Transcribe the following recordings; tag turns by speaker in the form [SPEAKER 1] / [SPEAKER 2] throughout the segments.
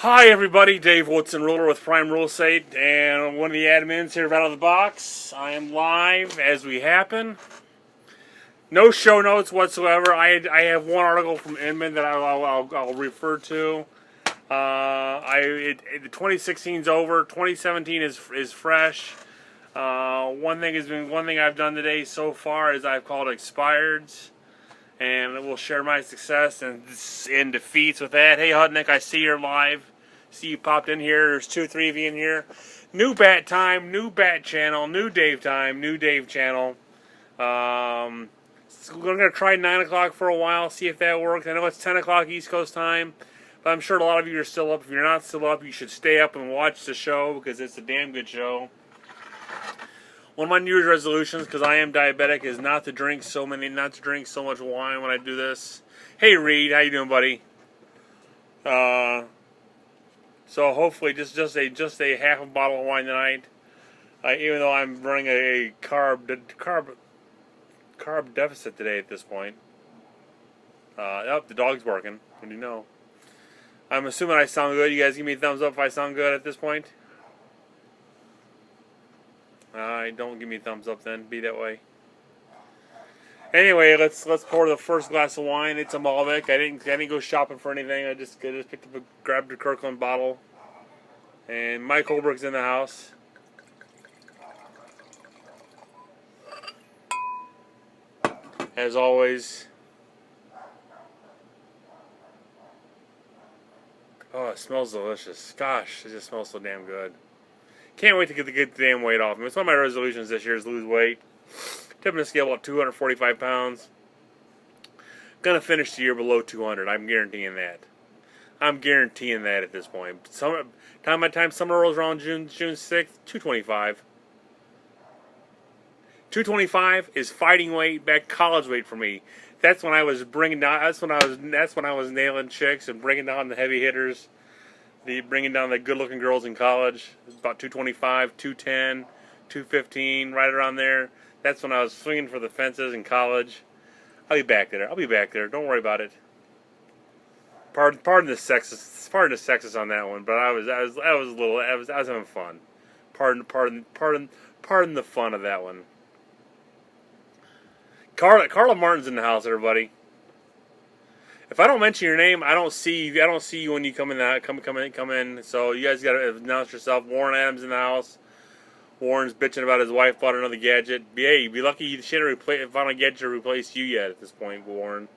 [SPEAKER 1] Hi everybody, Dave Woodson, Realtor with Prime Real Estate, and one of the admins here right out of the box. I am live as we happen. No show notes whatsoever. I have one article from Inman that I'll refer to. The 2016 is over. 2017 is fresh. One thing I've done today so far is I've called expireds, and we'll share my success and defeats with that. Hey Hutnick, I see you're live. See you popped in here. There's 2 or 3 of you in here. New bat time, new bat channel, new Dave time, new Dave channel. So we're gonna try 9 o'clock for a while, see if that works. I know it's 10 o'clock East Coast time, but I'm sure a lot of you are still up. If you're not still up, you should stay up and watch the show because it's a damn good show. One of my New Year's resolutions, because I am diabetic, is not to drink so much wine when I do this. Hey Reed, how you doing, buddy? So hopefully just a half a bottle of wine tonight. Even though I'm running a carb deficit today at this point. The dog's barking. What do you know? I'm assuming I sound good. You guys give me a thumbs up if I sound good at this point. Don't give me a thumbs up then. Be that way. Anyway, let's pour the first glass of wine. It's a Malbec. I didn't go shopping for anything. I just picked up grabbed a Kirkland bottle. And Mike Holbrook's in the house. As always. Oh, it smells delicious. Gosh, it just smells so damn good. Can't wait to get the damn weight off. It's one of my resolutions this year is lose weight. Tipping the scale about 245 pounds. Gonna finish the year below 200. I'm guaranteeing that. I'm guaranteeing that at this point. Time summer rolls around June 6th, 225. 225 is fighting weight, back college weight for me. That's when I was bringing down. That's when I was nailing chicks and bringing down the heavy hitters. Bringing down the good-looking girls in college. It was about 225, 210, 215, right around there. That's when I was swinging for the fences in college. I'll be back there. Don't worry about it. Pardon the sexist on that one, but I was having fun. Pardon the fun of that one. Carla Martin's in the house, everybody. If I don't mention your name, I don't see you when you come in. Come in. So you guys got to announce yourself. Warren Adams in the house. Warren's bitching about his wife bought another gadget. Hey, be lucky she didn't found a gadget to replace you yet at this point, Warren.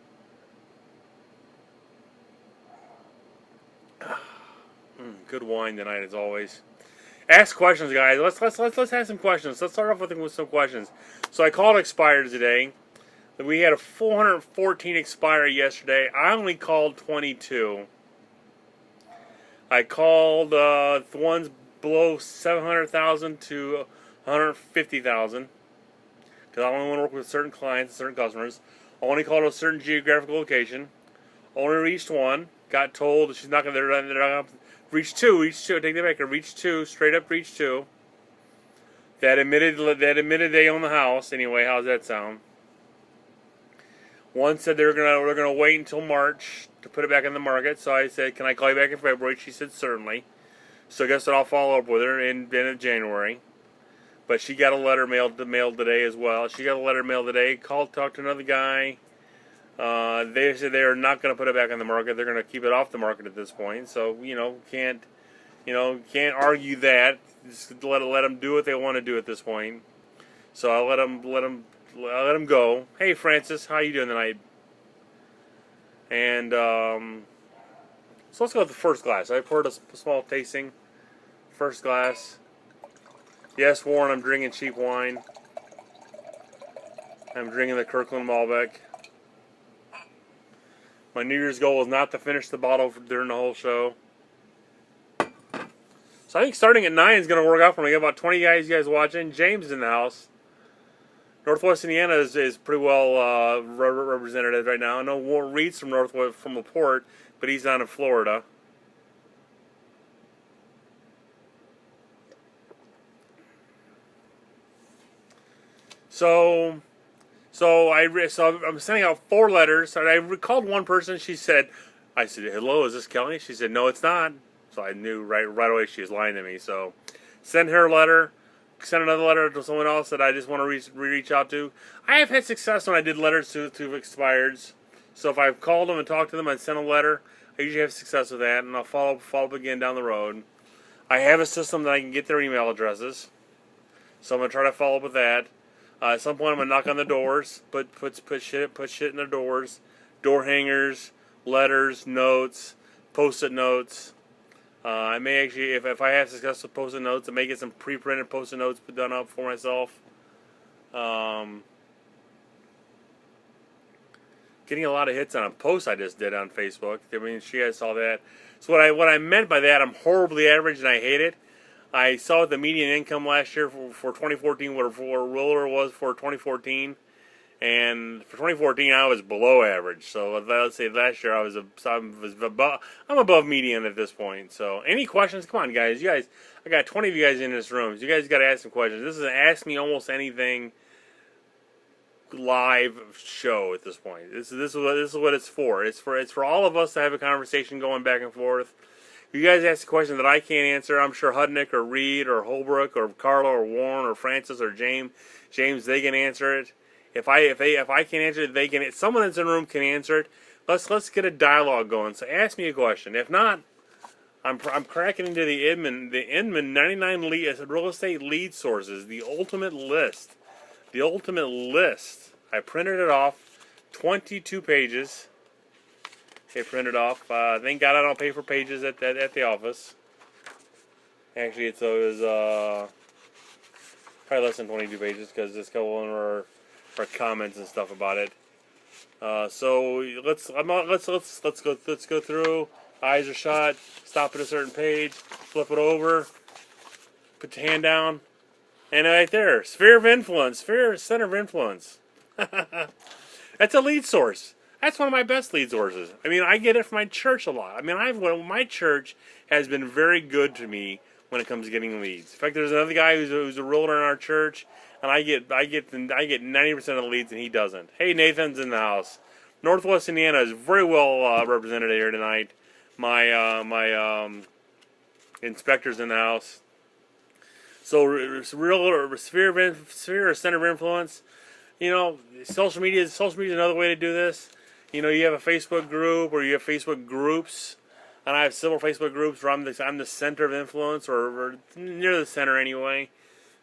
[SPEAKER 1] Good wine tonight as always. Ask questions, guys. Let's have some questions. Let's start off with some questions. So I called expired today. We had a 414 expiry yesterday. I only called 22. I called the ones below 700,000 to 150,000 because I only want to work with certain clients, certain customers. I only called a certain geographical location. Only reached one. Got told that she's not going to reach two. Take that back. Reach two. Straight up reach two. That admitted they own the house. Anyway, how's that sound? One said they're gonna wait until March to put it back in the market. So I said, "Can I call you back in February?" She said, "Certainly." So I guess that I'll follow up with her in January. But she got a letter mailed today as well. She got a letter mailed today. Talked to another guy. They said they are not going to put it back on the market. They're going to keep it off the market at this point. So can't argue that. Just let them do what they want to do at this point. So I'll let them go. Hey Francis, how you doing tonight? And so let's go with the first glass. I poured a small tasting. First glass. Yes, Warren, I'm drinking cheap wine. I'm drinking the Kirkland Malbec. My New Year's goal is not to finish the bottle during the whole show. So I think starting at 9 is going to work out for me. I got about 20 you guys watching. James is in the house. Northwest Indiana is pretty well represented right now. I know Warren Reed's from LaPorte, but he's down in Florida. So I'm sending out 4 letters. I called one person. I said, "Hello, is this Kelly?" She said, "No, it's not." So I knew right away she was lying to me. So send her a letter. Send another letter to someone else that I just want to reach out to. I have had success when I did letters to expireds. So if I've called them and talked to them and sent a letter, I usually have success with that, and I'll follow up again down the road. I have a system that I can get their email addresses, so I'm gonna try to follow up with that. At some point, I'm gonna knock on the doors, put shit in their doors, door hangers, letters, notes, post-it notes. I may actually, if I have success with post-it notes, I may get some pre-printed post-it notes done up for myself. Getting a lot of hits on a post I just did on Facebook. I mean, she guys saw that. So what I meant by that, I'm horribly average and I hate it. I saw the median income last year for 2014, what a realtor was for 2014, and for 2014 I was below average. So let's say last year I'm above median at this point. So any questions? Come on, guys. You guys, I got 20 of you guys in this room. So you guys got to ask some questions. This is an Ask Me Almost Anything live show at this point. This is what it's for. It's for all of us to have a conversation going back and forth. If you guys ask a question that I can't answer, I'm sure Hudnick or Reed or Holbrook or Carla or Warren or Francis or James, they can answer it. If I can't answer it, they can. Someone that's in the room can answer it. Let's get a dialogue going. So ask me a question. If not, I'm cracking into the Inman 99 real estate lead sources, the ultimate list. The ultimate list. I printed it off, 22 pages. They printed off. Thank God I don't pay for pages at the office. Actually, it was probably less than 22 pages because there's a couple of them are comments and stuff about it. So let's go through. Eyes are shut. Stop at a certain page. Flip it over. Put your hand down. And right there, sphere of influence, center of influence. That's a lead source. That's one of my best lead sources. I mean, I get it from my church a lot. I mean, my church has been very good to me when it comes to getting leads. In fact, there's another guy who's a realtor in our church, and I get 90% of the leads, and he doesn't. Hey, Nathan's in the house. Northwest Indiana is very well represented here tonight. My inspector's in the house. So, real sphere or center of influence. You know, social media is another way to do this. You know, you have a Facebook group or you have Facebook groups, and I have several Facebook groups where I'm the center of influence or near the center anyway.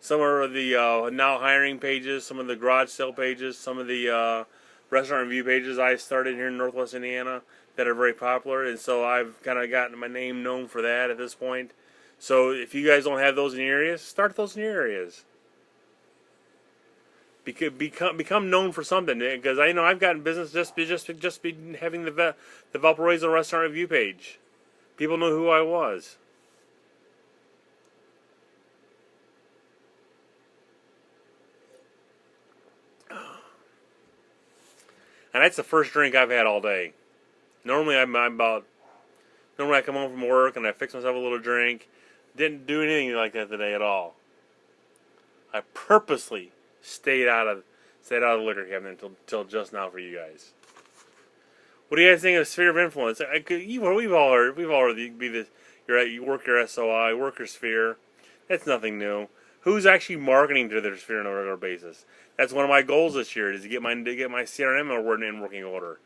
[SPEAKER 1] Some are the now hiring pages, some of the garage sale pages, some of the restaurant review pages I started here in Northwest Indiana that are very popular, and so I've kind of gotten my name known for that at this point. So if you guys don't have those in your areas, start those in your areas. Become known for something, because I know I've gotten business just having the Valparaiso restaurant review page. People know who I was. And that's the first drink I've had all day. Normally I come home from work and I fix myself a little drink. Didn't do anything like that today at all. I purposely stayed out of the liquor cabinet until just now for you guys. What do you guys think of sphere of influence? We've all heard you work your SOI, work your sphere. That's nothing new. Who's actually marketing to their sphere on a regular basis? That's one of my goals this year, is to get my CRM in working order.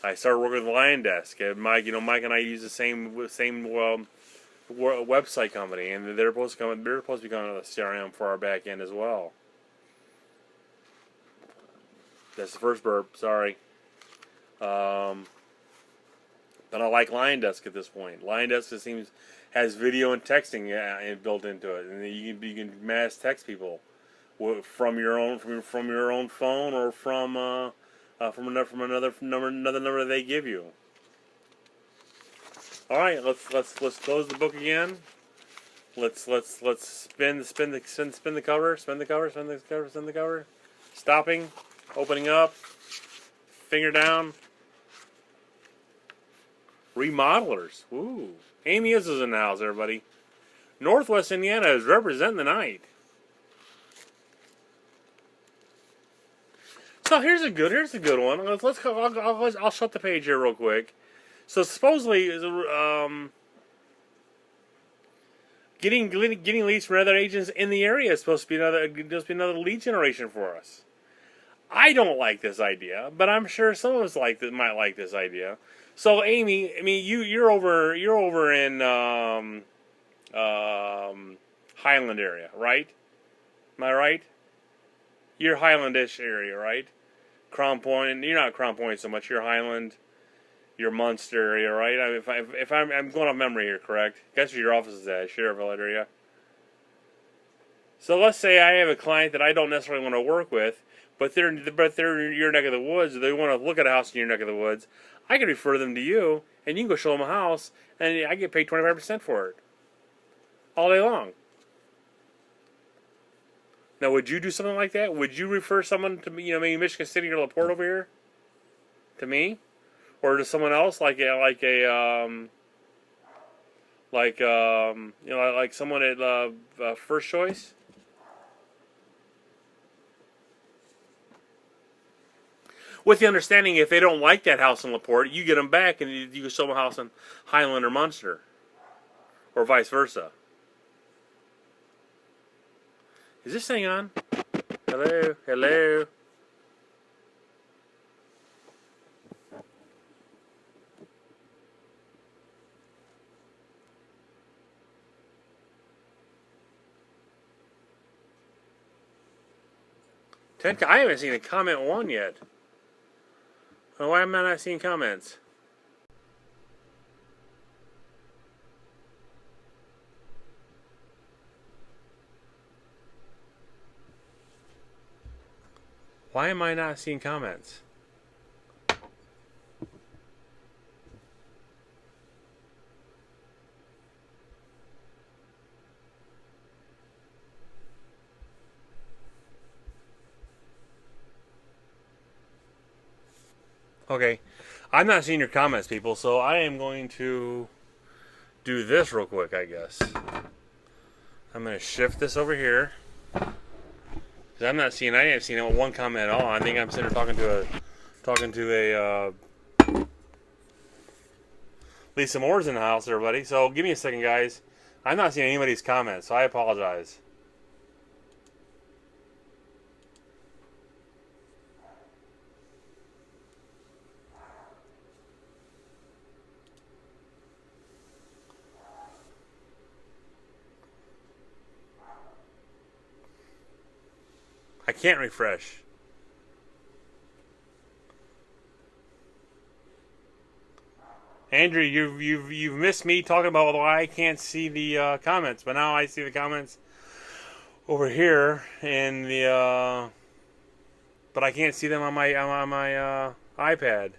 [SPEAKER 1] I started working with Lion Desk. Mike and I use the same website company, and they're supposed to become a CRM for our back end as well. That's the first burp. Sorry. But I like Lion Desk at this point. Lion Desk has video and texting built into it, and you can mass text people from your own phone or from another number they give you. All right, let's close the book again. Let's spin the cover. Stopping, opening up, finger down. Remodelers. Ooh. Amy is in the house, everybody. Northwest Indiana is representing the night. So here's a good one. I'll shut the page here real quick. So supposedly, Getting leads from other agents in the area is supposed to be another lead generation for us. I don't like this idea, but I'm sure some of us might like this idea. So Amy, I mean, you're over in Highland area, right? Am I right? You're Highlandish area, right? Crown Point. You're not Crown Point so much. You're Highland. You're Munster area, right? If I'm going off memory here, correct? Guess where your office is at, Cherville area. So let's say I have a client that I don't necessarily want to work with, but they're in your neck of the woods. They want to look at a house in your neck of the woods. I can refer them to you, and you can go show them a house, and I get paid 25% for it all day long. Now, would you do something like that? Would you refer someone to me, maybe Michigan City or LaPorte over here, to me, or to someone else, like someone at First Choice? With the understanding, if they don't like that house in LaPorte, you get them back and you can show them a house in Highland or Munster, or vice versa. Is this thing on? Hello, hello. I haven't seen a comment one yet. Why am I not seeing comments? Why am I not seeing comments? Okay, I'm not seeing your comments, people, so I am going to do this real quick, I guess. I'm going to shift this over here. I haven't seen one comment at all. I think I'm sitting here talking to Lisa Moore's in the house, everybody. So give me a second, guys. I'm not seeing anybody's comments, so I apologize. I can't refresh. Andrew, you've missed me talking about why I can't see the comments, but now I see the comments over here in the but I can't see them on my iPad.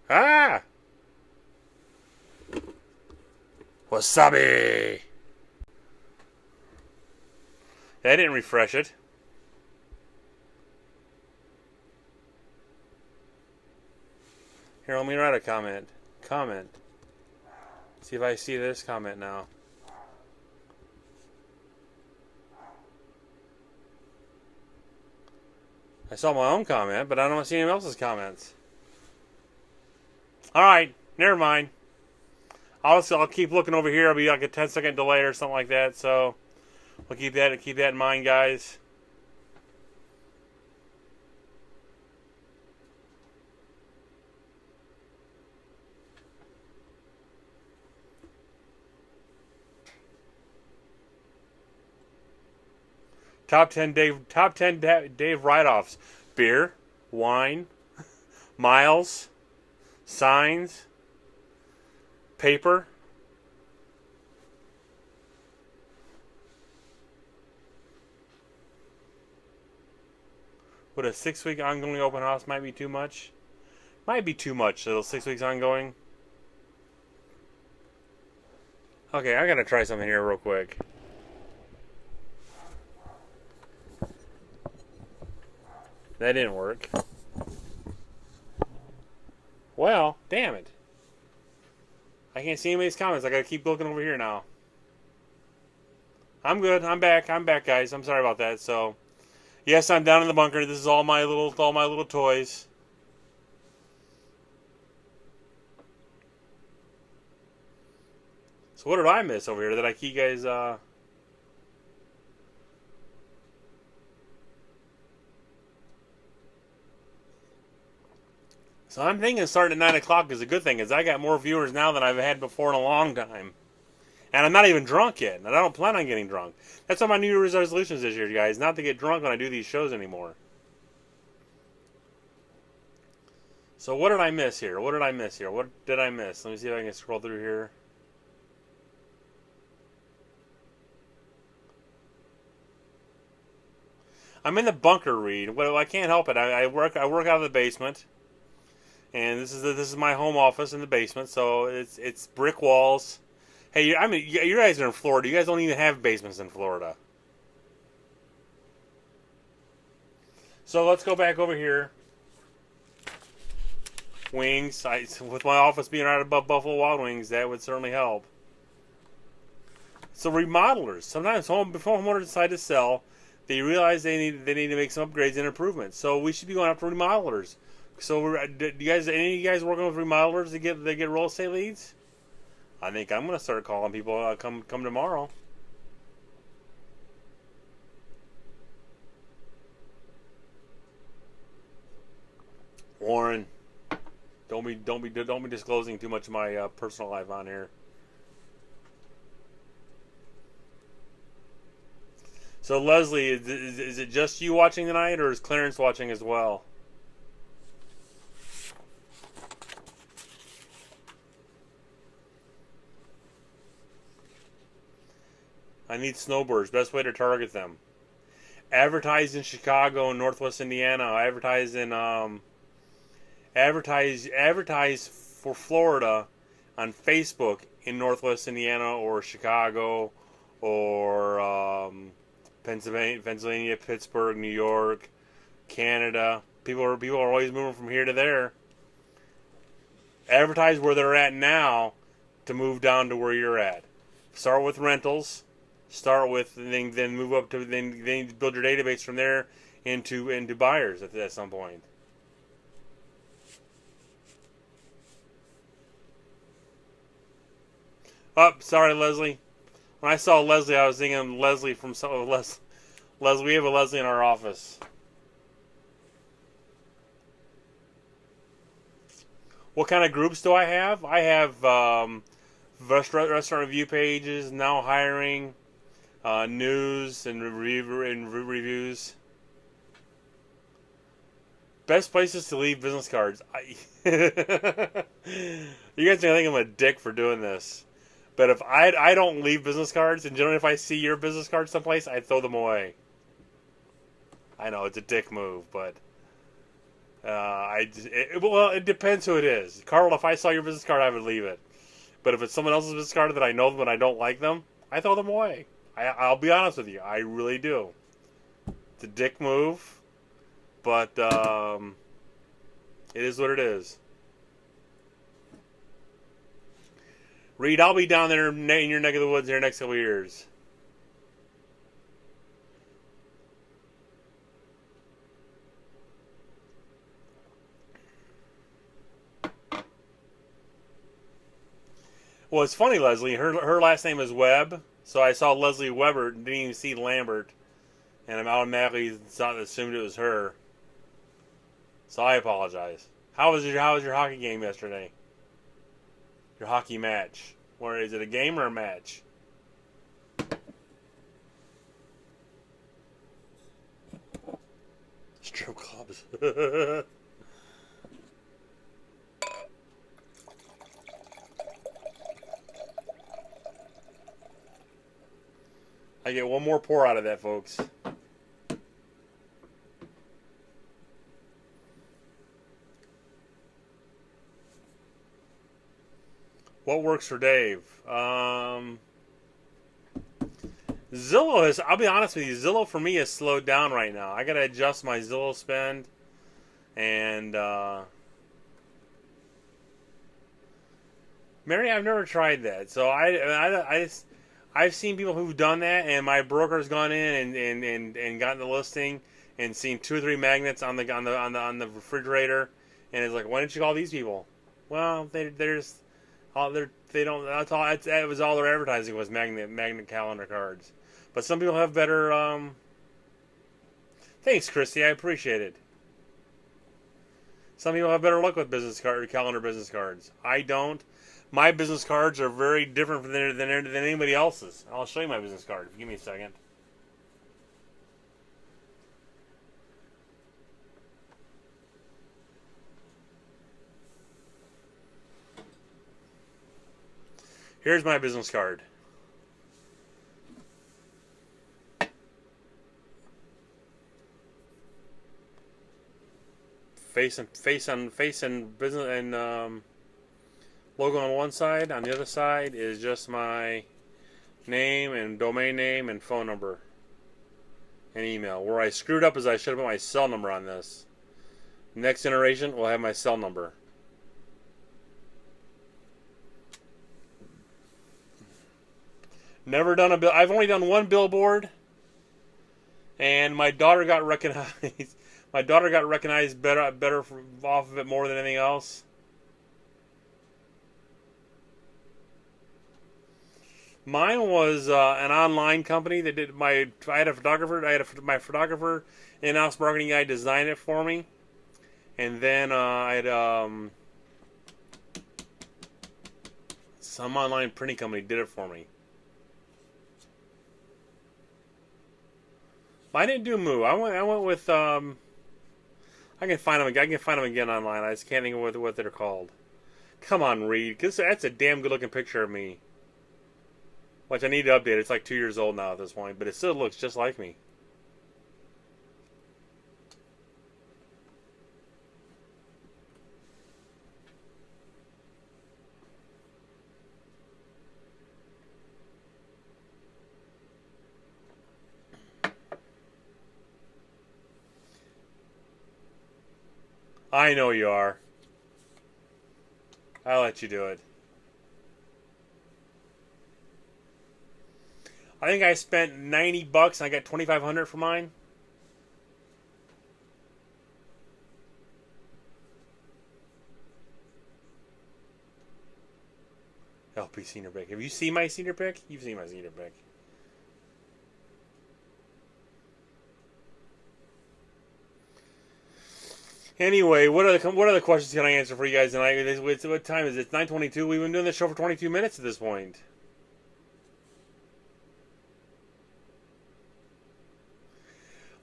[SPEAKER 1] Ah! Wasabi! I didn't refresh it. Here, let me write a comment. See if I see this comment now. I saw my own comment, but I don't see anyone else's comments. Alright, never mind. I'll keep looking over here. I'll be like a 10-second delay or something like that. So we'll keep that in mind, guys. Top 10 Dave write-offs: beer, wine, miles, signs, paper. Would a 6-week ongoing open house might be too much? Might be too much, so 6 weeks ongoing. Okay, I gotta try something here real quick. That didn't work. Well, damn it. I can't see anybody's comments. I gotta keep looking over here now. I'm good. I'm back, guys. I'm sorry about that. So, yes, I'm down in the bunker. This is all my little toys. So what did I miss over here that I keep you guys? So I'm thinking starting at 9 o'clock is a good thing, because I got more viewers now than I've had before in a long time. And I'm not even drunk yet, and I don't plan on getting drunk. That's one of my New Year's resolutions this year, guys, not to get drunk when I do these shows anymore. So what did I miss here? What did I miss here? What did I miss? Let me see if I can scroll through here. I'm in the bunker, Reed. Well, I can't help it. I work out of the basement, and this is my home office in the basement. So it's brick walls. Hey, I mean, you guys are in Florida. You guys don't even have basements in Florida. So let's go back over here. Wings. With my office being right above Buffalo Wild Wings, that would certainly help. So remodelers. Sometimes before homeowners decide to sell, they realize they need to make some upgrades and improvements. So we should be going after remodelers. So any of you guys working with remodelers to get real estate leads? I think I'm going to start calling people. Come tomorrow. Warren, don't be disclosing too much of my personal life on here. So Leslie, is it just you watching tonight, or is Clarence watching as well? I need snowbirds. Best way to target them. Advertise in Chicago and Northwest Indiana. Advertise for Florida on Facebook in Northwest Indiana or Chicago or Pennsylvania, Pittsburgh, New York, Canada. People are always moving from here to there. Advertise where they're at now to move down to where you're at. Start with rentals. Then move up to then build your database from there into buyers at some point. Oh, sorry, Leslie. When I saw Leslie, I was thinking Leslie from Leslie. We have a Leslie in our office. What kind of groups do I have? I have restaurant review pages, now hiring, news and reviews. Best places to leave business cards. You guys are gonna think I'm a dick for doing this, but if I don't leave business cards, and generally if I see your business card someplace, I throw them away. I know it's a dick move, but it depends who it is. Carl, if I saw your business card, I would leave it. But if it's someone else's business card that I know them and I don't like them, I throw them away. I'll be honest with you, I really do. It's a dick move, but it is what it is. Reed, I'll be down there in your neck of the woods here next couple of years. Well, it's funny, Leslie. Her last name is Webb, so I saw Leslie Weber, didn't even see Lambert, and I automatically assumed it was her. So I apologize. How was your hockey game yesterday? Your hockey match. Or is it a game or a match? Strip clubs. I get one more pour out of that, folks. What works for Dave? Zillow has, I'll be honest with you, Zillow for me has slowed down right now. I got to adjust my Zillow spend. And, Mary, I've never tried that. So I've seen people who've done that, and my broker's gone in and gotten the listing and seen 2 or 3 magnets on the refrigerator, and it's like, why didn't you call these people? Well, they're they don't. That's all. That was all their advertising was magnet calendar cards. But some people have better. Thanks, Christy. I appreciate it. Some people have better luck with calendar business cards. I don't. My business cards are very different than anybody else's. I'll show you my business card. Give me a second. Here's my business card. Face and business and logo on one side. On the other side is just my name and domain name and phone number and email. Where I screwed up is I should have put my cell number on this. Next generation will have my cell number. Never done a bill. I've only done one billboard, and my daughter got recognized. My daughter got recognized better off of it more than anything else. Mine was an online company that did my. I had a photographer. My photographer, in-house marketing guy, design it for me, and then I had some online printing company did it for me. I didn't do Moo. I went with I can find them. I can find them again online. I just can't think of what they're called. Come on, Reed. Cause that's a damn good looking picture of me. Which I need to update. It's like 2 years old now at this point, but it still looks just like me. I know you are. I'll let you do it. I think I spent $90 and I got $2,500 for mine. LP senior pick. Have you seen my senior pick? You've seen my senior pick. Anyway, what other questions can I answer for you guys tonight? What time is it? It's 9:22. We've been doing this show for 22 minutes at this point.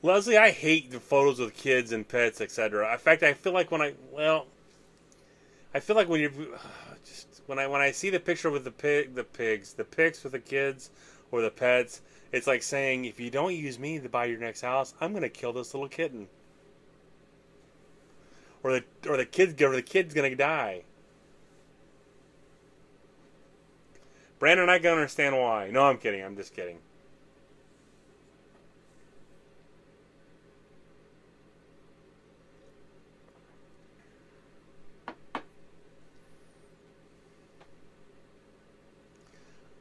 [SPEAKER 1] Leslie, I hate the photos with kids and pets, etc. In fact, I feel like when I see the picture with the pigs with the kids or the pets, it's like saying, if you don't use me to buy your next house, I'm gonna kill this little kitten. Or the kid's gonna die. Brandon, I can understand why. No, I'm kidding. I'm just kidding.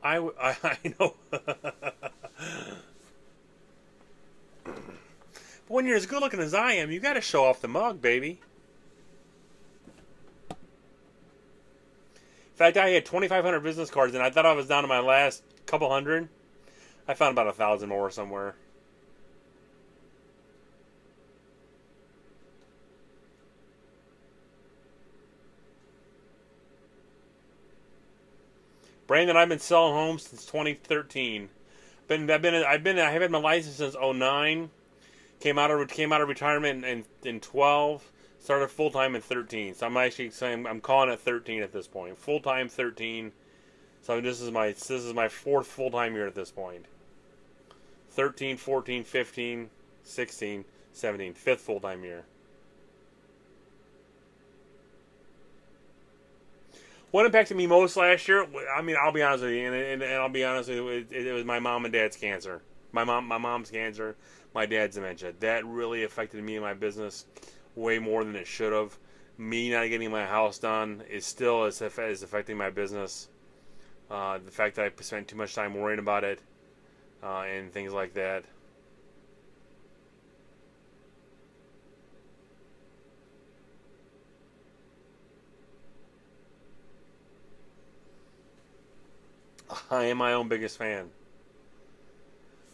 [SPEAKER 1] I know. But when you're as good looking as I am, you got to show off the mug, baby. In fact, I had 2,500 business cards, and I thought I was down to my last couple hundred. I found about 1,000 more somewhere. Brandon, I've been selling homes since 2013. I have had my license since 2009. Came out of retirement in 12. Started full time in 13. So I'm actually saying I'm calling it 13 at this point. Full time 13. So this is my fourth full time year at this point. 13, 14, 15, 16, 17. Fifth full time year. What impacted me most last year? I mean, I'll be honest with you, and I'll be honest with you, it was my mom and dad's cancer. My mom's cancer, my dad's dementia. That really affected me and my business way more than it should have. Me not getting my house done is affecting my business. The fact that I spent too much time worrying about it and things like that. I am my own biggest fan.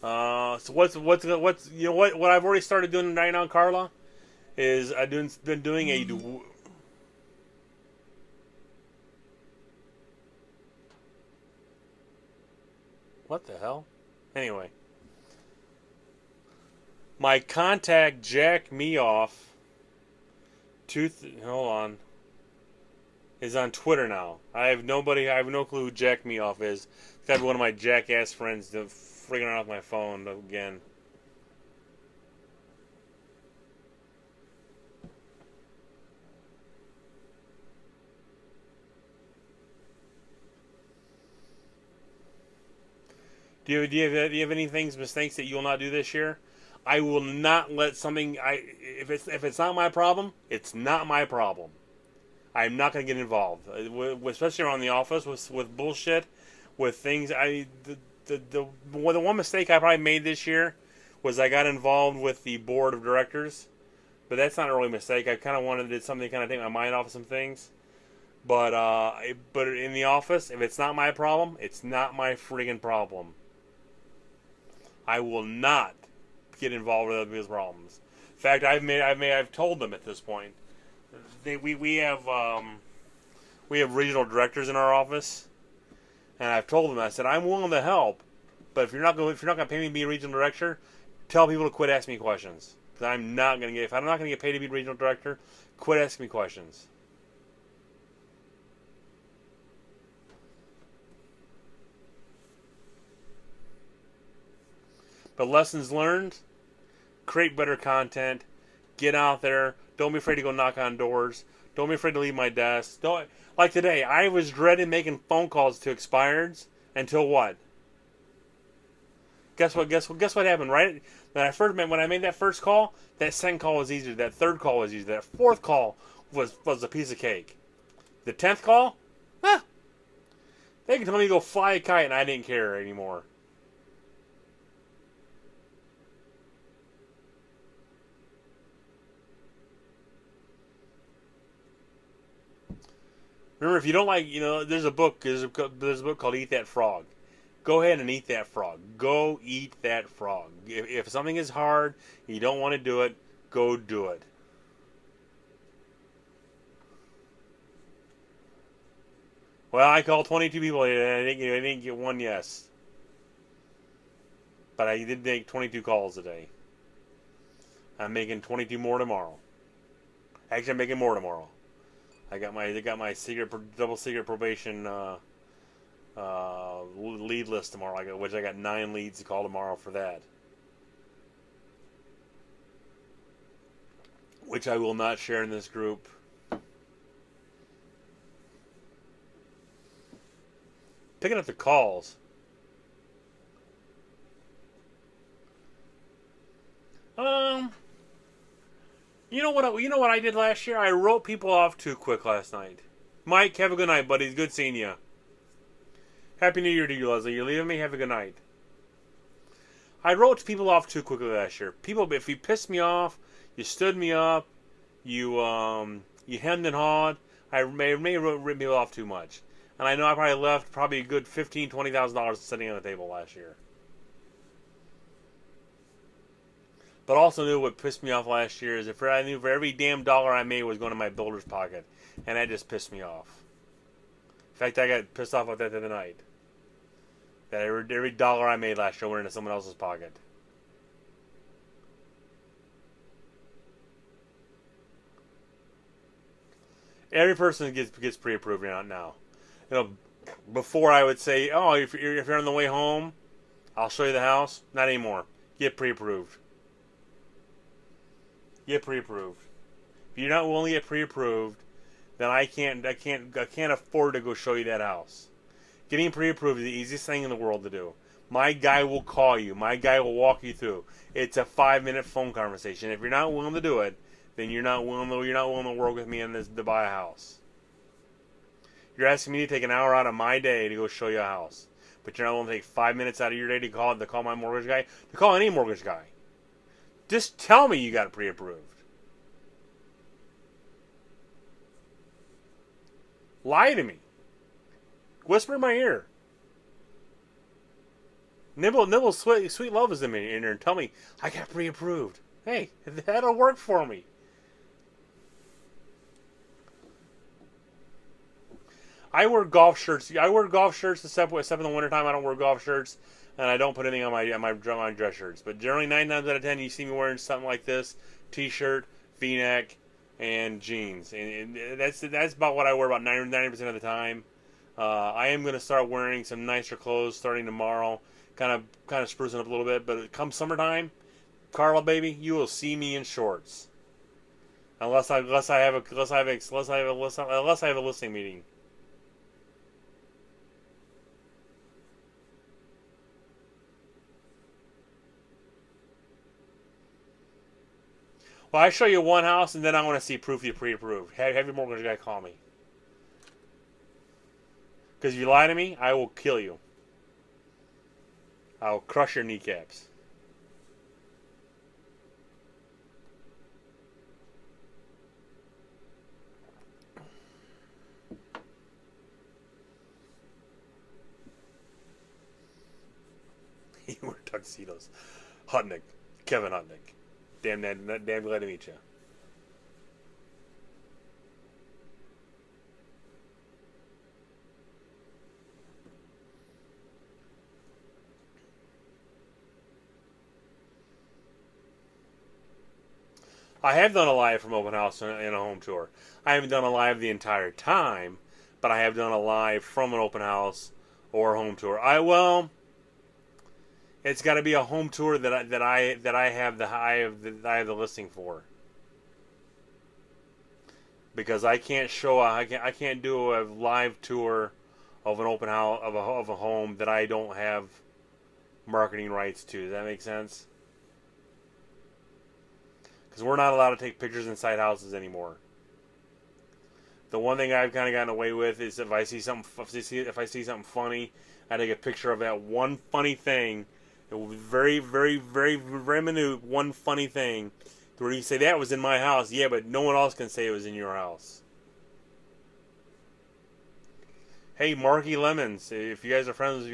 [SPEAKER 1] So what's you know what I've already started doing right now, Carla, is been doing a what the hell? Anyway, my contact jacked me off. Hold on. Is on Twitter now. I have no clue who Jack Me Off is. It's got to be one of my jackass friends that freaking off my phone again. Do you have any mistakes that you will not do this year? I will not let something. If it's not my problem, it's not my problem. I'm not going to get involved, especially around the office with bullshit, with things. The one mistake I probably made this year was I got involved with the board of directors, but that's not a really mistake. I kind of wanted to do something to kind of take my mind off of some things, but in the office, if it's not my problem, it's not my friggin' problem. I will not get involved with other people's problems. In fact, I've told them at this point. We have regional directors in our office, and I've told them, I said, I'm willing to help, but if you're not going to pay me to be a regional director, tell people to quit asking me questions, because I'm not going to get. If I'm not going to get paid to be a regional director, quit asking me questions. But lessons learned: create better content, get out there. Don't be afraid to go knock on doors. Don't be afraid to leave my desk. Don't, like today, I was dreading making phone calls to expireds until what? Guess what happened, right? When I made that first call, that second call was easier. That third call was easier. That fourth call was a piece of cake. The 10th call, they can tell me to go fly a kite and I didn't care anymore. Remember, if you don't like, there's a book called Eat That Frog. Go ahead and eat that frog. Go eat that frog. If something is hard, you don't want to do it, go do it. Well, I called 22 people and I didn't get one yes. But I did make 22 calls today. I'm making 22 more tomorrow. Actually, I'm making more tomorrow. They got my double secret probation lead list tomorrow. Which I got 9 leads to call tomorrow for that. Which I will not share in this group. Picking up the calls. You know what I did last year? I wrote people off too quick last night. Mike, have a good night, buddy. It's good seeing you. Happy New Year to you, Leslie. You're leaving me? Have a good night. I wrote people off too quickly last year. People, if you pissed me off, you stood me up, you hemmed and hawed, I may written people off too much. And I know I probably left a good $15,000, $20,000 sitting on the table last year. But also knew what pissed me off last year is I knew for every damn dollar I made was going to my builder's pocket. And that just pissed me off. In fact, I got pissed off about that the other night. That every dollar I made last year went into someone else's pocket. Every person gets pre-approved now. Before I would say, oh, if you're on the way home, I'll show you the house. Not anymore. Get pre-approved. Get pre-approved. If you're not willing to get pre-approved, then I can't afford to go show you that house. Getting pre-approved is the easiest thing in the world to do. My guy will call you. My guy will walk you through. It's a 5-minute phone conversation. If you're not willing to do it, then you're not willing to work with me on this to buy a house. You're asking me to take an hour out of my day to go show you a house, but you're not willing to take 5 minutes out of your day to call my mortgage guy, to call any mortgage guy. Just tell me you got it pre-approved. Lie to me. Whisper in my ear. Nibble, sweet love is in there and tell me I got pre-approved. Hey, that'll work for me. I wear golf shirts. I wear golf shirts except in the wintertime. I don't wear golf shirts, and I don't put anything on my dress shirts. But generally, 9 times out of 10, you see me wearing something like this: t-shirt, V-neck, and jeans. And that's about what I wear about 90% of the time. I am going to start wearing some nicer clothes starting tomorrow, kind of sprucing up a little bit. But come summertime, Carla, baby, you will see me in shorts, unless I have a listing meeting. Well, I show you one house, and then I want to see proof you pre-approved. Have your mortgage guy call me. Because if you lie to me, I will kill you. I will crush your kneecaps. You wear tuxedos. Hutnick. Kevin Hutnick. Damn glad to meet you. I have done a live from open house in a home tour. I haven't done a live the entire time, but I have done a live from an open house or a home tour. It's got to be a home tour that I have the listing for, because I can't do a live tour of an open house of a home that I don't have marketing rights to. Does that make sense? Because we're not allowed to take pictures inside houses anymore. The one thing I've kind of gotten away with is if I see something funny, I take a picture of that one funny thing. It will be very, very, very, very minute. One funny thing, where you say that was in my house. Yeah, but no one else can say it was in your house. Hey, Marky Lemons. If you guys are friends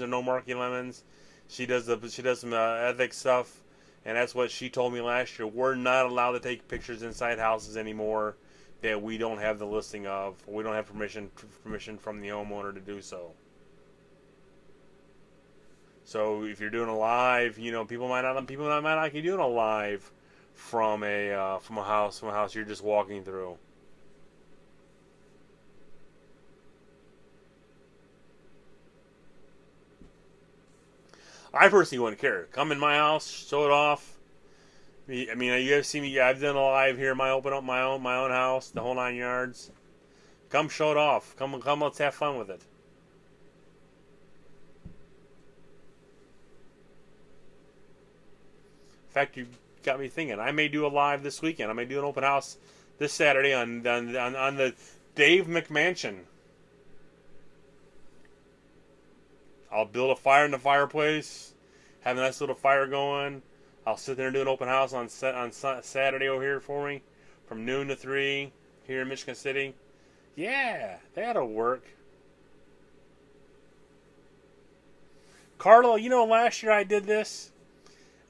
[SPEAKER 1] or know Marky Lemons, she does some ethics stuff, and that's what she told me last year. We're not allowed to take pictures inside houses anymore that we don't have the listing of. We don't have permission from the homeowner to do so. So if you're doing a live, people might not like you doing a live from a house you're just walking through. I personally wouldn't care. Come in my house, show it off. I mean, you guys see me. I've done a live here. Open up my own house, the whole 9 yards. Come show it off. Come. Let's have fun with it. In fact, you got me thinking. I may do a live this weekend. I may do an open house this Saturday on the Dave McMansion. I'll build a fire in the fireplace, have a nice little fire going. I'll sit there and do an open house on Saturday over here for me, from noon to 3 here in Michigan City. Yeah, that'll work. Carlo, last year I did this.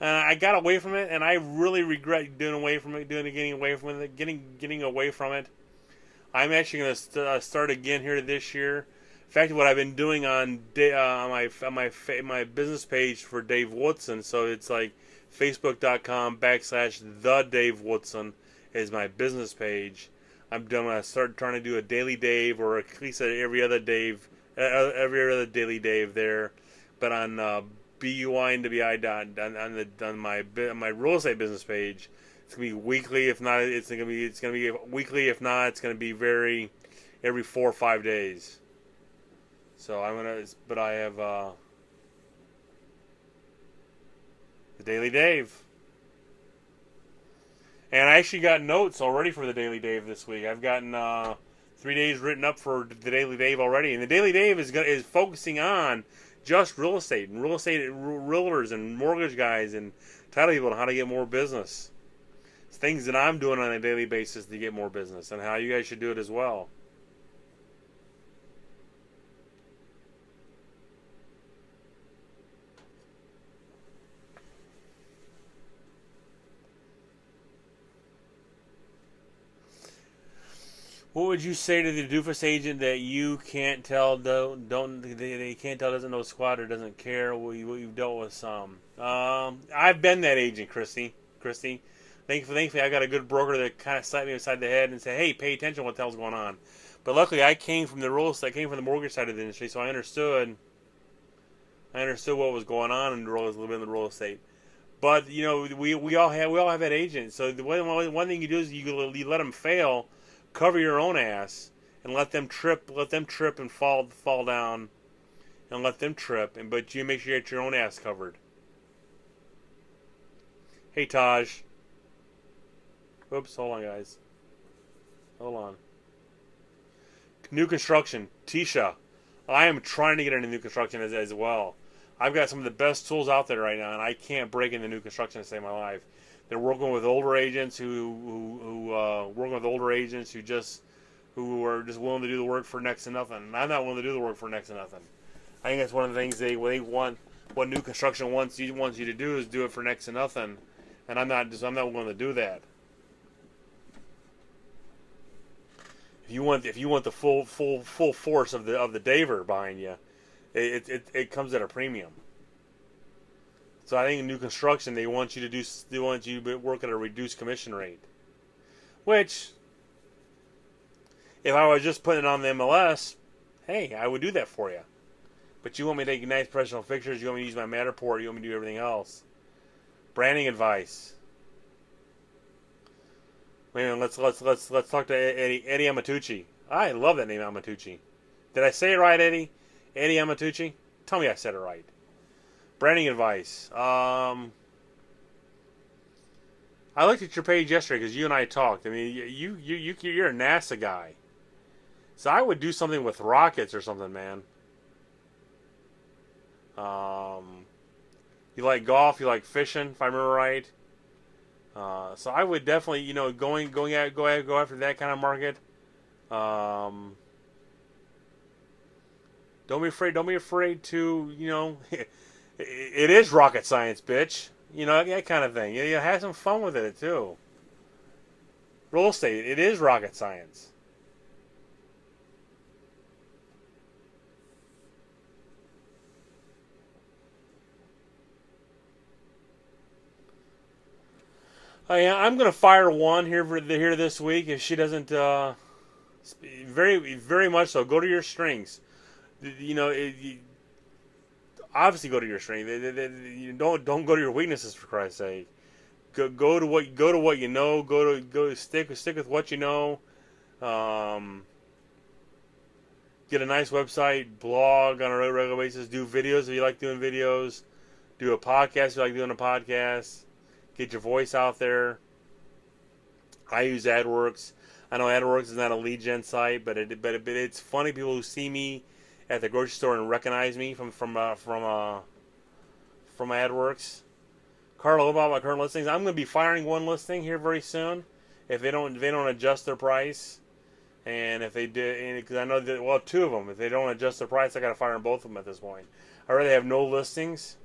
[SPEAKER 1] I got away from it, and I really regret getting away from it. I'm actually going to start again here this year. In fact, what I've been doing on my business page for Dave Woodson, so it's like facebook.com/the Dave Woodson is my business page. I'm going to start trying to do a daily Dave, or at least every other daily Dave there, but on BUINWI on my real estate business page. It's gonna be weekly. If not, it's gonna be weekly. If not, it's gonna be every 4 or 5 days. So but I have the Daily Dave, and I actually got notes already for the Daily Dave this week. I've gotten 3 days written up for the Daily Dave already, and the Daily Dave is focusing on just real estate and realtors and mortgage guys and title people on how to get more business. It's things that I'm doing on a daily basis to get more business, and how you guys should do it as well. What would you say to the doofus agent that you can't tell, they can't tell, doesn't know squat or doesn't care? You've dealt with some. I've been that agent, Christy. Thankfully, I got a good broker that kind of slapped me beside the head and said, "Hey, pay attention to what the hell's going on." But luckily, I came from the mortgage side of the industry, so I understood. What was going on in the real estate. But we all have that agent. So the one thing you do is you let them fail, cover your own ass, and let them trip and fall down, and let them trip. But you make sure you get your own ass covered. Hey Taj. Oops, hold on, guys. Hold on. New construction, Tisha. I am trying to get into new construction as well. I've got some of the best tools out there right now, and I can't break into new construction to save my life. They're working with older agents who are just willing to do the work for next to nothing. I'm not willing to do the work for next to nothing. I think that's one of the things they want. What new construction wants you to do is do it for next to nothing, and I'm not willing to do that. If you want the full force of the Daver behind you, it comes at a premium. So I think in new construction they want you to work at a reduced commission rate. Which, if I was just putting it on the MLS, hey, I would do that for you. But you want me to take nice professional pictures, you want me to use my Matterport, you want me to do everything else. Branding advice. Man, let's talk to Eddie Amatucci. I love that name, Amatucci. Did I say it right, Eddie? Eddie Amatucci? Tell me I said it right. Branding advice. I looked at your page yesterday because you and I talked. I mean, you're a NASA guy, so I would do something with rockets or something, man. You like golf, you like fishing, if I remember right. So I would definitely, go after that kind of market. Don't be afraid to, it is rocket science, bitch. That kind of thing. Have some fun with it too. Real estate, it is rocket science. I'm going to fire one here this week if she doesn't. Very very much so. Go to your strengths. Obviously go to your strengths. Don't go to your weaknesses, for Christ's sake. Go to what you know. Stick with what you know. Get a nice website, blog on a regular basis. Do videos if you like doing videos. Do a podcast if you like doing a podcast. Get your voice out there. I use AdWorks. I know AdWorks is not a lead gen site, but it's funny people who see me at the grocery store and recognize me from AdWorks. Carl, about my current listings, I'm going to be firing one listing here very soon if they don't adjust their price, and if they did, because I know that two of them, if they don't adjust their price, I got to fire them, both of them at this point. I'd rather have no listings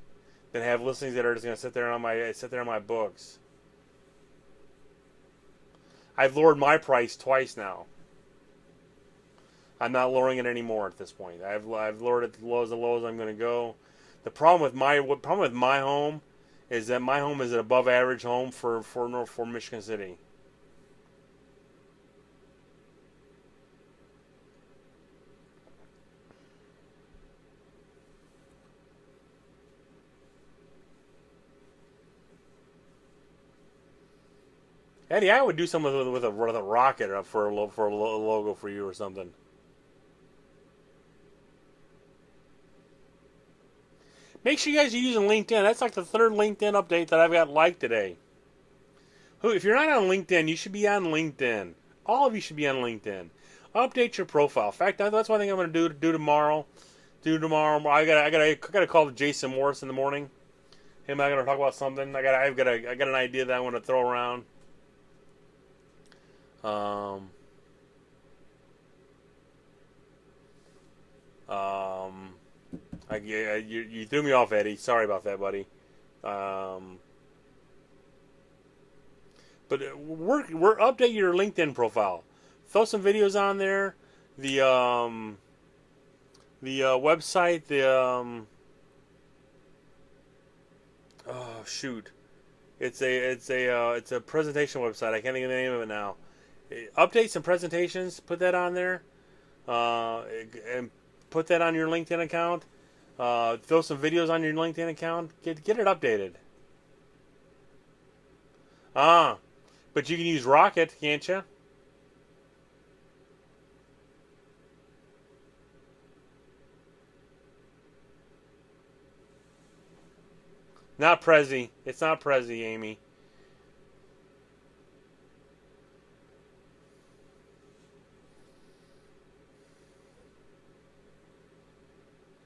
[SPEAKER 1] than have listings that are just going to sit there on my books. I've lowered my price twice now. I'm not lowering it anymore at this point. I've lowered it as low as I'm going to go. The problem with my home is that my home is an above average home for Michigan City. Eddie, I would do something with a rocket for a logo for you or something. Make sure you guys are using LinkedIn. That's like the third LinkedIn update that I've got liked today. If you're not on LinkedIn, you should be on LinkedIn. All of you should be on LinkedIn. Update your profile. In fact, that's one thing I'm going to do tomorrow. I got to call Jason Morris in the morning. Him and I got to talk about something. I got an idea that I want to throw around. You threw me off, Eddie. Sorry about that, buddy. But we're update your LinkedIn profile. throw some videos on there. The website, oh shoot, it's a presentation website. I can't think of the name of it now. Update some presentations. Put that on there, and put that on your LinkedIn account. Throw some videos on your LinkedIn account. Get it updated. But you can use Rocket, can't you? Not Prezi. It's not Prezi, Amy.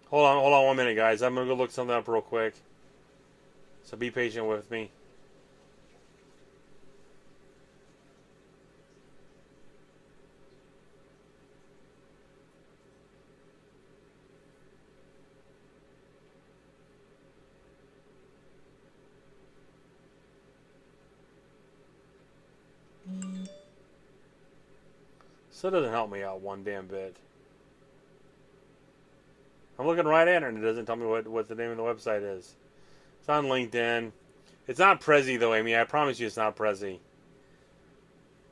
[SPEAKER 1] Hold on 1 minute, guys. I'm gonna go look something up real quick. So be patient with me. So it doesn't help me out one damn bit. I'm looking right at it and it doesn't tell me what the name of the website is. It's on LinkedIn. It's not Prezi though, Amy. I promise you it's not Prezi.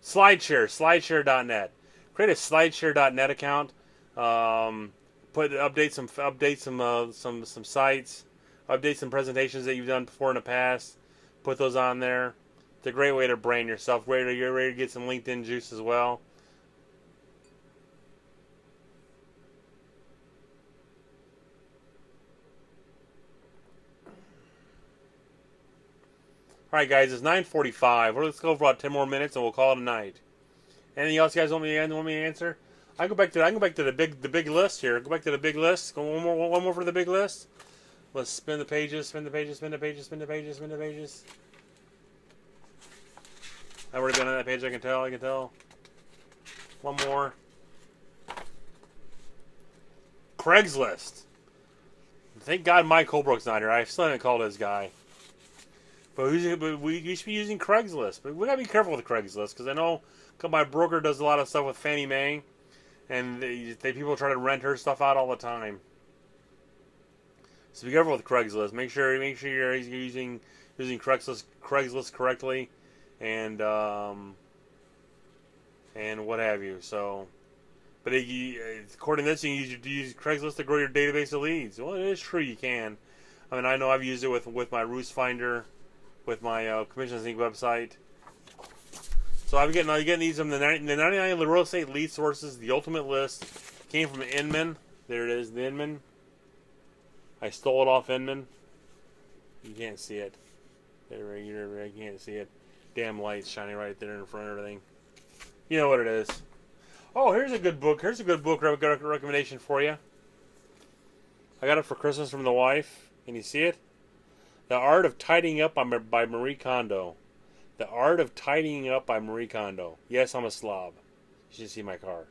[SPEAKER 1] Slideshare.net. Create a slideshare.net account. Update some sites. Update some presentations that you've done before in the past. Put those on there. It's a great way to brand yourself. Ready to get some LinkedIn juice as well. Alright guys, it's 9:45. Let's go for about 10 more minutes and we'll call it a night. Anything else you guys want me to answer? I can go back to the big list here. Go back to the big list. Go one more for the big list. Let's spin the pages, spin the pages, spin the pages, spin the pages, spin the pages. I've already been on that page, I can tell. One more. Craigslist. Thank God Mike Holbrook's not here. I still haven't called this guy. But we should be using Craigslist. But we gotta be careful with Craigslist because I know my broker does a lot of stuff with Fannie Mae, and people try to rent her stuff out all the time. So be careful with Craigslist. Make sure you're using Craigslist correctly, and what have you. So, but according to this, you can use Craigslist to grow your database of leads. Well, it is true you can. I mean, I know I've used it with my Roost Finder, with my Commissions Inc. website. So I'm getting these from the 99 real estate lead sources. The ultimate list came from Inman. There it is, the Inman. I stole it off Inman. You can't see it. I can't see it. Damn lights shining right there in front of everything. You know what it is. Oh, here's a good book. Here's a good book recommendation for you. I got it for Christmas from the wife. Can you see it? The Art of Tidying Up by Marie Kondo. The Art of Tidying Up by Marie Kondo. Yes, I'm a slob. You should see my car.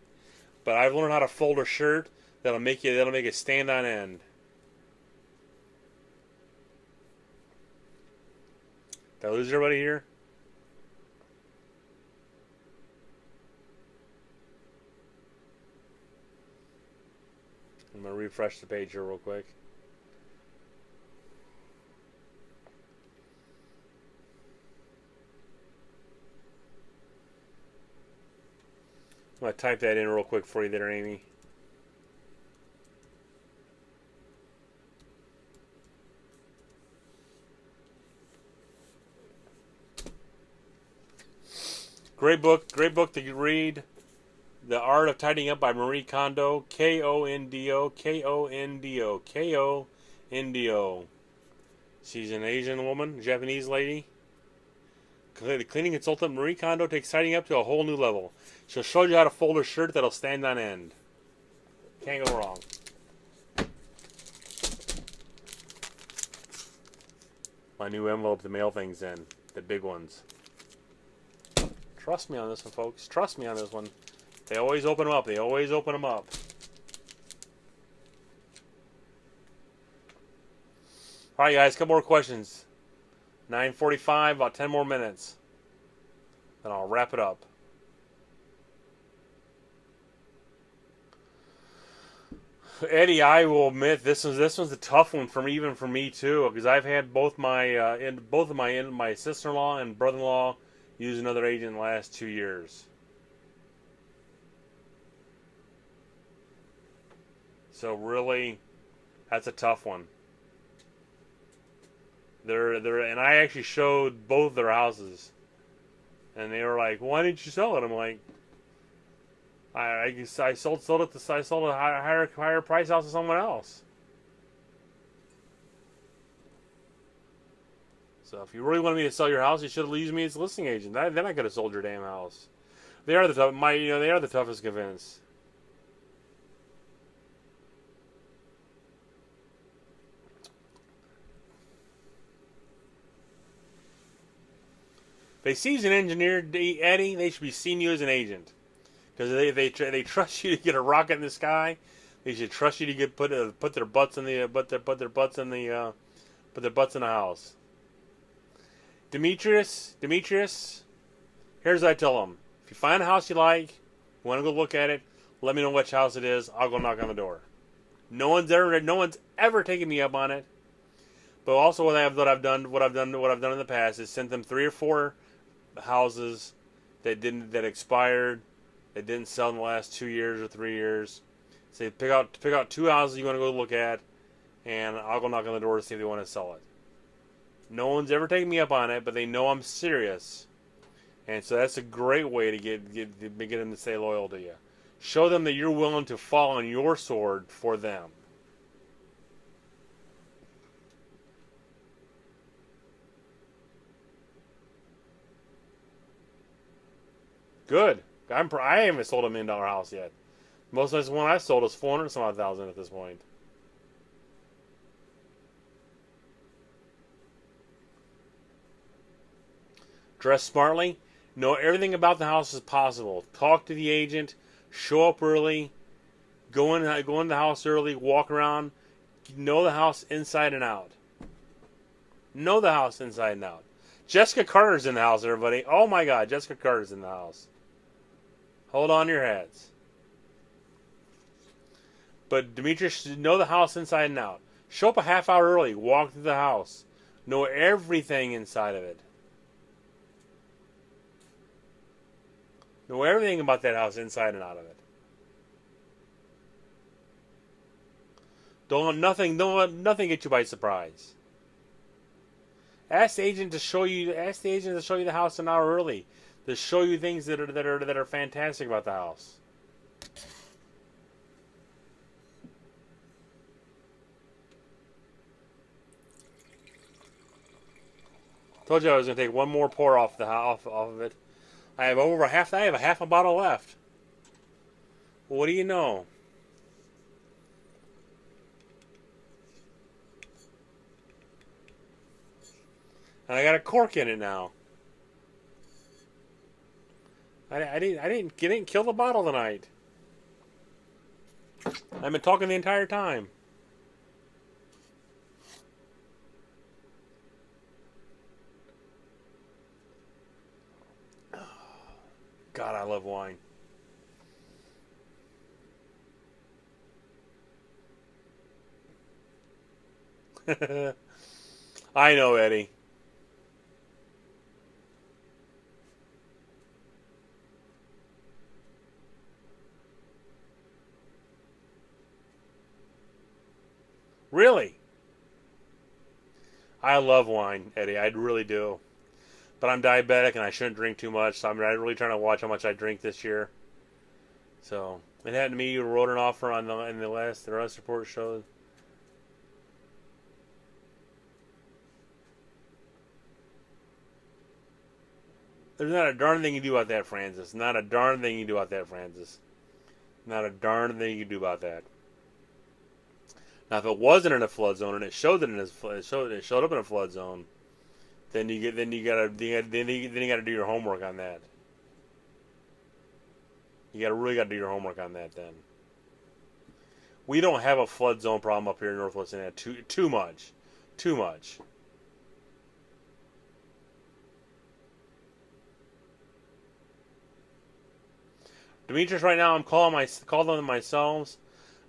[SPEAKER 1] But I've learned how to fold a shirt that'll make it stand on end. Did I lose everybody here? I'm going to refresh the page here real quick. I'm going to type that in real quick for you there, Amy. Great book to read. The Art of Tidying Up by Marie Kondo. Kondo. Kondo. She's an Asian woman, Japanese lady. The cleaning consultant Marie Kondo takes tidying up to a whole new level. She'll show you how to fold a shirt that'll stand on end. Can't go wrong. My new envelope to mail things in. The big ones. Trust me on this one, folks. Trust me on this one. They always open them up. They always open them up. Alright, guys. Couple more questions. 9:45, about 10 more minutes. Then I'll wrap it up. Eddie, I will admit this one's a tough one even for me too, because I've had both of my sister-in-law and brother-in-law use another agent in the last 2 years. So really, that's a tough one. And I actually showed both their houses, and they were like, "Why didn't you sell it?" I'm like, I sold a higher price house to someone else. So if you really wanted me to sell your house, you should have used me as a listing agent. Then I could have sold your damn house. They are the tough. They are the toughest to convince. If they see you as an engineer, Eddie, they should be seeing you as an agent, because they trust you to get a rocket in the sky. They should trust you to put their butts in the put their butts in the put their butts in the house. Demetrius, here's what I tell them: if you find a house you like, you want to go look at it, let me know which house it is. I'll go knock on the door. No one's ever taken me up on it. But also what I've done in the past is sent them 3 or 4 houses that expired, that didn't sell in the last 2 years or 3 years. Say pick out 2 houses you want to go look at, and I'll go knock on the door to see if they want to sell it. No one's ever taken me up on it, but they know I'm serious, and so that's a great way to get them to stay loyal to you. Show them that you're willing to fall on your sword for them. Good. I haven't sold $1 million house yet. Most of the one I've sold is 400 some odd thousand at this point. Dress smartly. Know everything about the house as possible. Talk to the agent. Show up early. Go in the house early. Walk around. Know the house inside and out. Know the house inside and out. Jessica Carter's in the house, everybody. Oh my God, Jessica Carter's in the house. Hold on to your hats. But Demetrius should know the house inside and out. Show up a half hour early. Walk through the house. Know everything inside of it. Know everything about that house inside and out of it. Don't let nothing get you by surprise. Ask the agent to show you the house an hour early. To show you things that are fantastic about the house. Told you I was going to take one more pour off of it. I have a half a bottle left. What do you know? And I got a cork in it now. I didn't kill the bottle tonight. I've been talking the entire time. God, I love wine. I know, Eddie. Really? I love wine, Eddie. I really do. But I'm diabetic and I shouldn't drink too much, so I'm really trying to watch how much I drink this year. So it happened to me. You wrote an offer in the last report showed. There's not a darn thing you do about that, Francis. Not a darn thing you do about that, Francis. Not a darn thing you do about that. Now, if it wasn't in a flood zone and it showed up in a flood zone, then you gotta do your homework on that. You really gotta do your homework on that. Then we don't have a flood zone problem up here in Northwest Indiana. Too much. Demetrius, right now I'm calling them myself.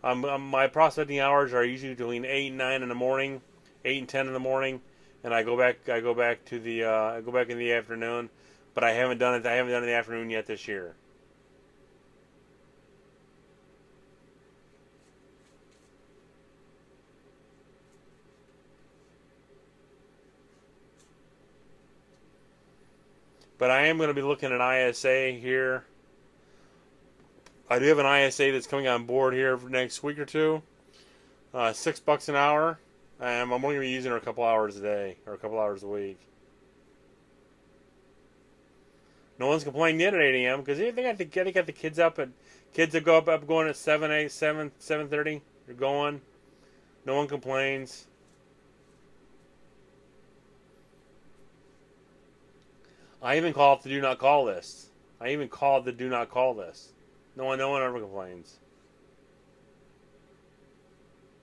[SPEAKER 1] My prospecting hours are usually between 8 and 9 in the morning, 8 and 10 in the morning, and I go back. I go back to the. I go back in the afternoon, but I haven't done it. I haven't done it in the afternoon yet this year. But I am going to be looking at ISA here. I do have an ISA that's coming on board here for next week or two. $6 an hour. I'm only going to be using her a couple hours a day or a couple hours a week. No one's complaining yet at 8 a.m. because they got the kids up at kids that go up going at 7:30. They're going. No one complains. I even call it the do not call list. I even called the do not call list. No one ever complains.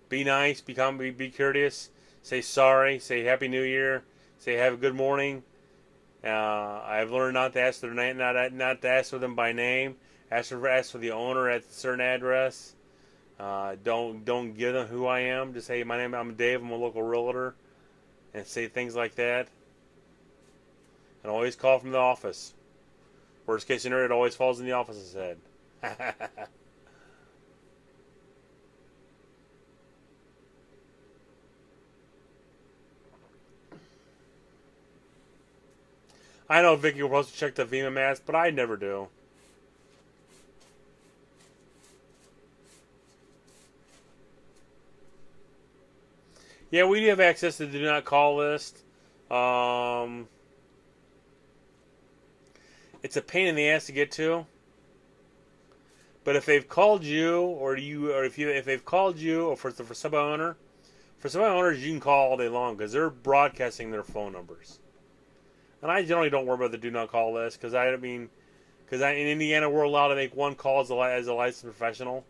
[SPEAKER 1] Be nice, be courteous, say sorry, say Happy New Year, say have a good morning. I've learned not to ask their name, not to ask for them by name. Ask for the owner at a certain address. Don't give them who I am. Just say I'm Dave. I'm a local realtor, and say things like that. And always call from the office. Worst case scenario, it always falls in the office's head. I know Vicky was supposed to check the VMA mask, but I never do. Yeah, we do have access to the do not call list. It's a pain in the ass to get to. But if they've called you, if they've called you, or for some owner, for some owners you can call all day long because they're broadcasting their phone numbers. And I generally don't worry about the do not call list because in Indiana we're allowed to make one call as a licensed professional.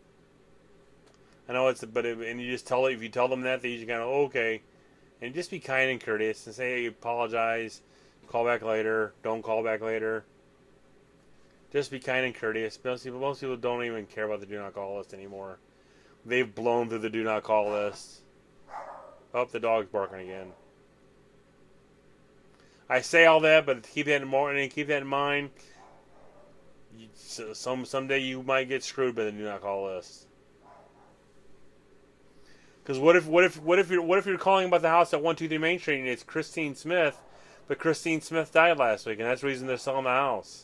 [SPEAKER 1] I know and you just if you tell them that, they usually kind of okay, and just be kind and courteous and say, hey, apologize, call back later, don't call back later. Just be kind and courteous. Most people don't even care about the do not call list anymore. They've blown through the do not call list. Oh, the dog's barking again. I say all that, but keep that in mind. Someday you might get screwed by the do not call list. Because what if you're calling about the house at 123 Main Street and it's Christine Smith, but Christine Smith died last week, and that's the reason they're selling the house.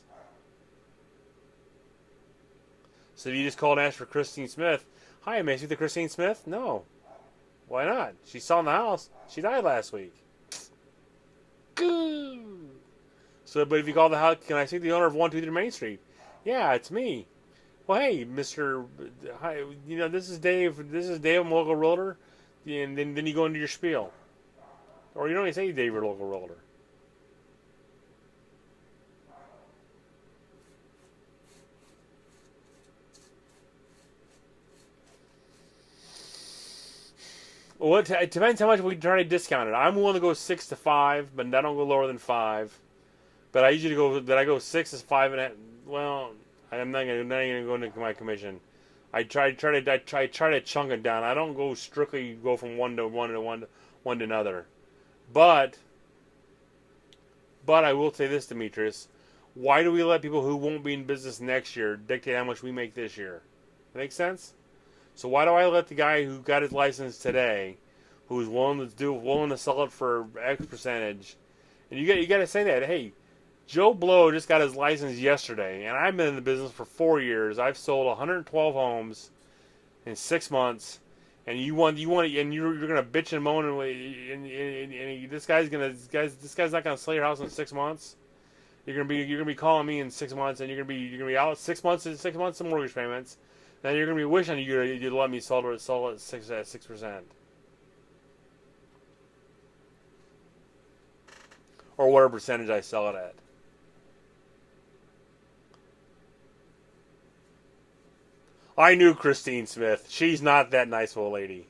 [SPEAKER 1] So if you just call and ask for Christine Smith, hi, may I speak to Christine Smith? No. Why not? She's selling the house. She died last week. So, but if you call the house, can I speak to the owner of 123 Main Street? Yeah, it's me. Well, hey, Mr. Hi, this is Dave. This is Dave. I'm a local realtor. And then you go into your spiel. Or you don't even say Dave, you're a local realtor. Well, it depends how much we try to discount it. I'm willing to go 6 to 5, but I don't go lower than 5. But I usually go 6 to 5.5. Well, I'm not gonna go into my commission. I try to chunk it down. I don't go strictly from one to another. But I will say this, Demetrius. Why do we let people who won't be in business next year dictate how much we make this year? Make sense? So why do I let the guy who got his license today, who's willing to sell it for X percentage, and you got to say that, hey, Joe Blow just got his license yesterday, and I've been in the business for 4 years. I've sold 112 homes in 6 months, and you're gonna bitch and moan, and this guy's not gonna sell your house in 6 months. You're gonna be calling me in 6 months, and you're gonna be out 6 months of mortgage payments. Then you're gonna be wishing you'd let me sell it at 6%, or whatever percentage I sell it at. I knew Christine Smith. She's not that nice of a lady.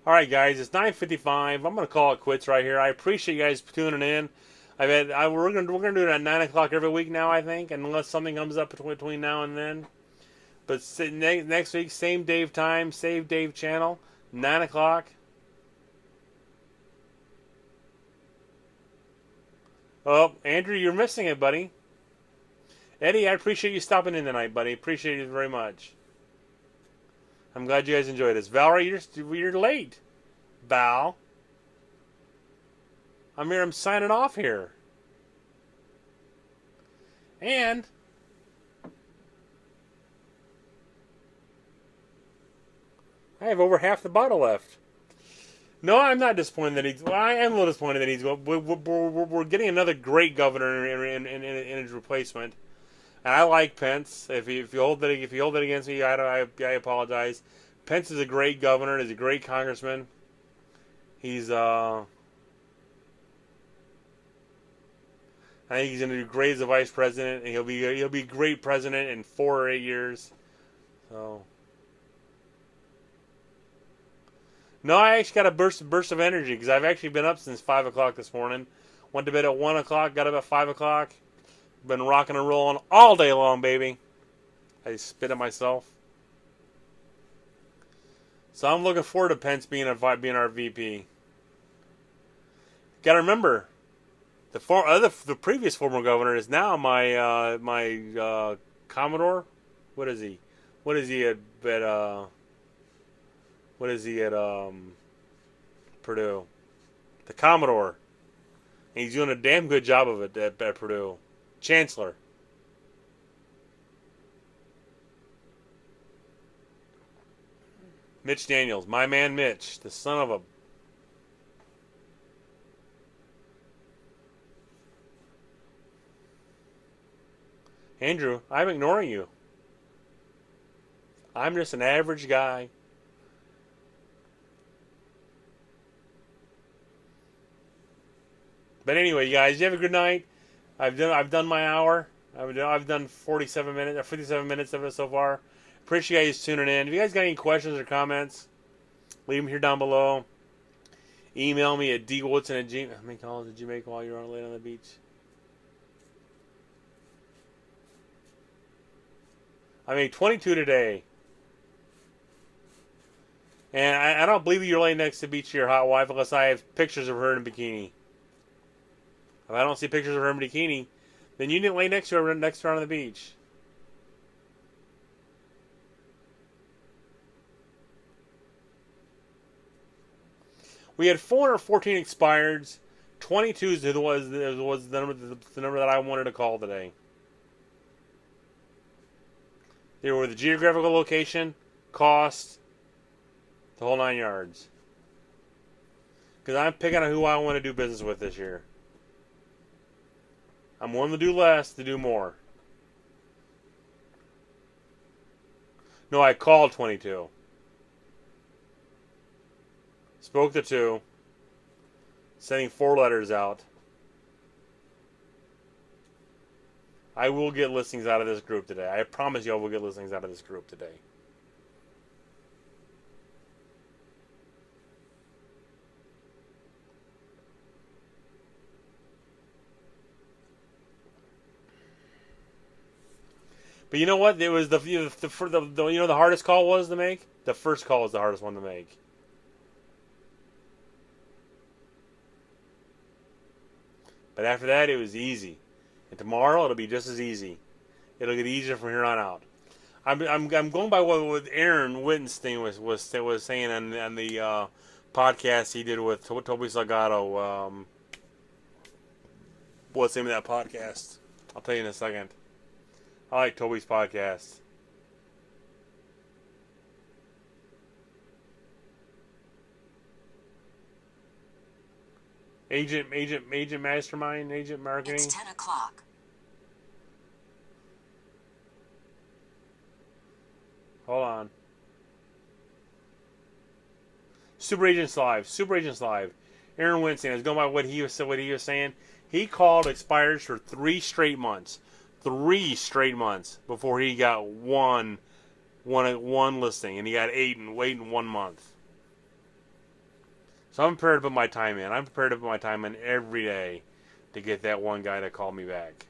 [SPEAKER 1] All right, guys, it's 9:55. I'm gonna call it quits right here. I appreciate you guys tuning in. We're gonna do it at 9 o'clock every week now, I think, unless something comes up between now and then. But next week, same Dave time, same Dave channel, 9 o'clock. Oh, Andrew, you're missing it, buddy. Eddie, I appreciate you stopping in tonight, buddy. Appreciate it very much. I'm glad you guys enjoyed this. Valerie, you're late. Val. I'm signing off here. And I have over half the bottle left. No, I'm not disappointed that he's. Well, I am a little disappointed that he's. We're getting another great governor in his replacement, and I like Pence. If you hold it against me, I apologize. Pence is a great governor. He's a great congressman. He's I think he's going to do great as a vice president, and he'll be a great president in 4 or 8 years. So. No, I actually got a burst of energy because I've actually been up since 5 o'clock this morning. Went to bed at 1 o'clock, got up at 5 o'clock. Been rocking and rolling all day long, baby. I spit at myself. So I'm looking forward to Pence being our VP. Got to remember, the previous former governor is now my Commodore. What is he? What is he at Purdue? The Commodore. And he's doing a damn good job of it at Purdue. Chancellor. Mitch Daniels. My man Mitch. The son of a... Andrew, I'm ignoring you. I'm just an average guy. But anyway, you guys, you have a good night. I've done my hour. I've done 57 minutes of it so far. Appreciate you guys tuning in. If you guys got any questions or comments, leave them here down below. Email me at dwoodson@gmail. How many calls did you make while you were late on the beach? I made 22 today. And I don't believe you're laying next to the beach to your hot wife unless I have pictures of her in a bikini. If I don't see pictures of her in a bikini, then you didn't lay next to her on the beach. We had 414 expireds. 22 was the number that I wanted to call today. They were the geographical location, cost, the whole 9 yards. Because I'm picking on who I want to do business with this year. I'm willing to do less to do more. No, I called 22. Spoke to 2. Sending 4 letters out. I will get listings out of this group today. I promise you I will get listings out of this group today. But you know what? It was the hardest call was to make? The first call was the hardest one to make. But after that, it was easy. And tomorrow, it'll be just as easy. It'll get easier from here on out. I'm going by what Aaron Wittenstein was saying on the podcast he did with Toby Salgado. What's the name of that podcast? I'll tell you in a second. I like Toby's podcast. Agent Mastermind, Agent Marketing.
[SPEAKER 2] It's 10 o'clock.
[SPEAKER 1] Hold on. Super Agents Live. Aaron Winston is going by what he was saying. He called expires for 3 straight months. 3 straight months before he got one listing, and he got 8 in 1 month. So I'm prepared to put my time in. I'm prepared to put my time in every day to get that one guy to call me back.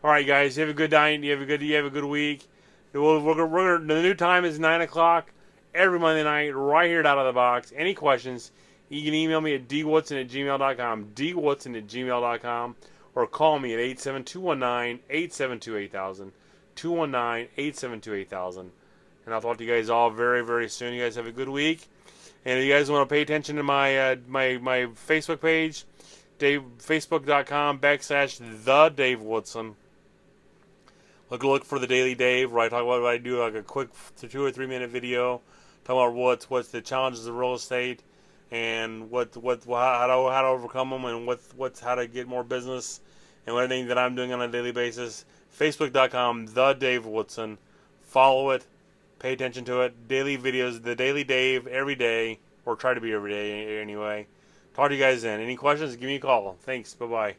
[SPEAKER 1] All right, guys, you have a good night. You have a good week. The new time is 9 o'clock every Monday night, right here at Out of the Box. Any questions, you can email me at dwoodson@gmail.com, dwoodson@gmail.com, or call me at 872-219-872-8000, 219-872-8000. And I'll talk to you guys all very, very soon. You guys have a good week. And if you guys want to pay attention to my my Facebook page, facebook.com/the Dave Woodson. Look for the Daily Dave, where I talk about what I do, like a quick 2 or 3 minute video, talking about what's the challenges of real estate, and how to overcome them, and how to get more business, and everything that I'm doing on a daily basis. Facebook.com/the Dave Woodson. Follow it, pay attention to it. Daily videos, the Daily Dave, every day, or try to be every day anyway. Talk to you guys then. Any questions? Give me a call. Thanks. Bye bye.